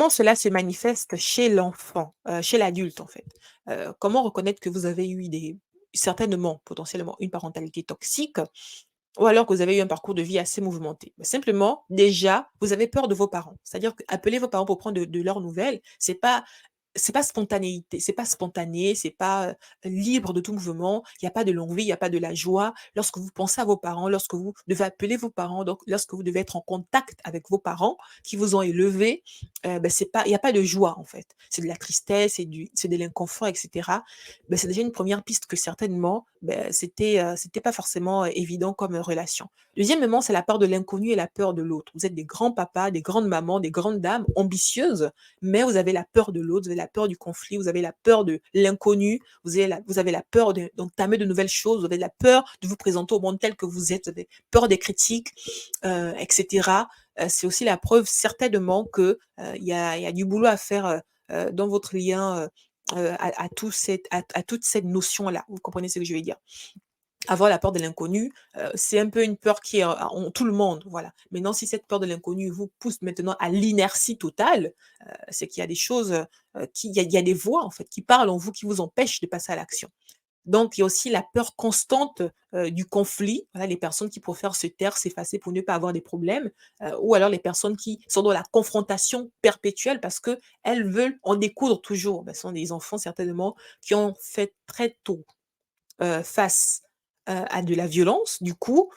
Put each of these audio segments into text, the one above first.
Comment cela se manifeste chez l'enfant, chez l'adulte en fait? Comment reconnaître que vous avez eu des certainement, potentiellement, une parentalité toxique ou alors que vous avez eu un parcours de vie assez mouvementé? Bah, simplement, déjà, vous avez peur de vos parents. C'est-à-dire qu'appeler vos parents pour prendre de leurs nouvelles, c'est pas spontanéité, c'est pas spontané, c'est pas, libre de tout mouvement. Il y a pas de l'envie, il y a pas de la joie. Lorsque vous pensez à vos parents, lorsque vous devez appeler vos parents, donc lorsque vous devez être en contact avec vos parents qui vous ont élevé, c'est pas il y a pas de joie, en fait. C'est de la tristesse, c'est de l'inconfort et cetera. C'est déjà une première piste que certainement, c'était pas forcément, évident comme, relation. Deuxièmement, c'est la peur de l'inconnu et la peur de l'autre. Vous êtes des grands-papas, des grandes mamans, des grandes dames ambitieuses, mais vous avez la peur de l'autre, vous avez la peur du conflit, vous avez la peur de l'inconnu, vous avez la peur d'entamer de nouvelles choses, vous avez la peur de vous présenter au monde tel que vous êtes, vous avez peur des critiques, et cetera. C'est aussi la preuve certainement que, il y a du boulot à faire, dans votre lien, à toute cette notion-là. Vous comprenez ce que je veux dire? Avoir la peur de l'inconnu, c'est un peu une peur qui est en tout le monde, voilà. Maintenant si cette peur de l'inconnu vous pousse maintenant à l'inertie totale, c'est qu'il y a des choses, il y a des voix en fait qui parlent en vous, qui vous empêchent de passer à l'action. Donc il y a aussi la peur constante, du conflit, voilà, les personnes qui préfèrent se taire, s'effacer pour ne pas avoir des problèmes, ou alors les personnes qui sont dans la confrontation perpétuelle parce qu'elles veulent en découdre toujours. Ce sont des enfants certainement qui ont fait très tôt face, à de la violence, du coup,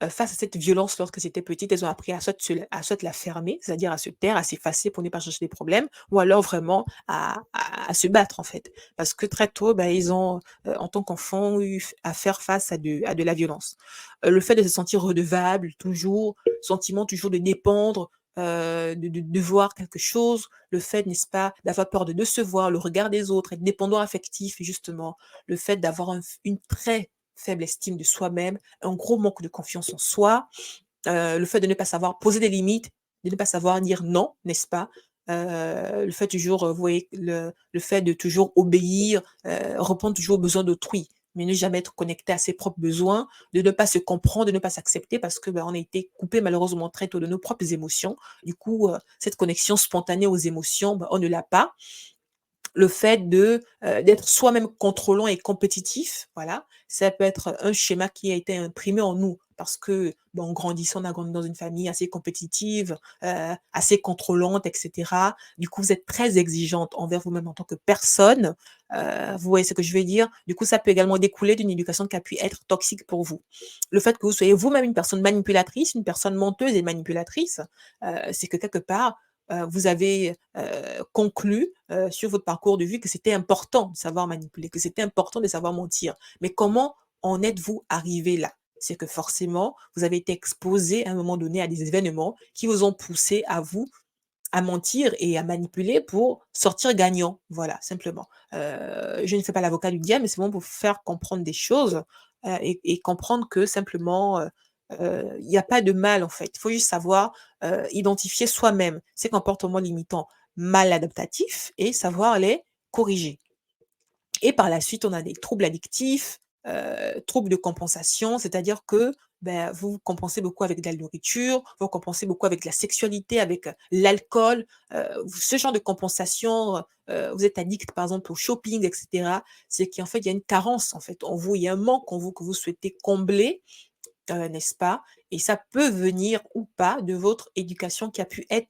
face à cette violence lorsque c'était petite, elles ont appris à soit la fermer, c'est-à-dire à se taire, à s'effacer pour ne pas chercher des problèmes ou alors vraiment à se battre, en fait. Parce que très tôt, ils ont, en tant qu'enfants, eu f à faire face à de la violence. Le fait de se sentir redevable toujours, sentiment toujours de dépendre, de devoir quelque chose, le fait, n'est-ce pas, d'avoir peur de décevoir, le regard des autres, être dépendant affectif justement, le fait d'avoir une très faible estime de soi-même, un gros manque de confiance en soi, le fait de ne pas savoir poser des limites, de ne pas savoir dire non, n'est-ce pas? Le fait toujours, vous voyez, le fait de toujours obéir, répondre toujours aux besoins d'autrui, mais ne jamais être connecté à ses propres besoins, de ne pas se comprendre, de ne pas s'accepter parce que, on a été coupé malheureusement très tôt de nos propres émotions. Du coup, cette connexion spontanée aux émotions, on ne l'a pas. Le fait d'être soi-même contrôlant et compétitif, voilà, ça peut être un schéma qui a été imprimé en nous parce que, en grandissant, on a grandi dans une famille assez compétitive, assez contrôlante et cetera. Du coup, vous êtes très exigeante envers vous-même en tant que personne, vous voyez ce que je veux dire? Du coup, ça peut également découler d'une éducation qui a pu être toxique pour vous. Le fait que vous soyez vous-même une personne manipulatrice, une personne menteuse et manipulatrice, c'est que quelque part, vous avez, conclu, sur votre parcours de vie que c'était important de savoir manipuler, que c'était important de savoir mentir. Mais comment en êtes-vous arrivé là? C'est que forcément, vous avez été exposé à un moment donné à des événements qui vous ont poussé à mentir et à manipuler pour sortir gagnant. Voilà, simplement. Je ne fais pas l'avocat du diable, mais c'est vraiment pour faire comprendre des choses, et comprendre que simplement, il y a pas de mal en fait. Il faut juste savoir, identifier soi-même ses comportements limitants mal adaptatifs et savoir les corriger. Et par la suite, on a des troubles addictifs, troubles de compensation, c'est-à-dire que, vous compensez beaucoup avec de la nourriture, vous compensez beaucoup avec la sexualité, avec, l'alcool, ce genre de compensation, vous êtes addict par exemple au shopping et cetera. C'est qu'en fait, il y a une carence en fait en vous, il y a un manque en vous que vous souhaitez combler, n'est-ce pas? Et ça peut venir ou pas de votre éducation qui a pu être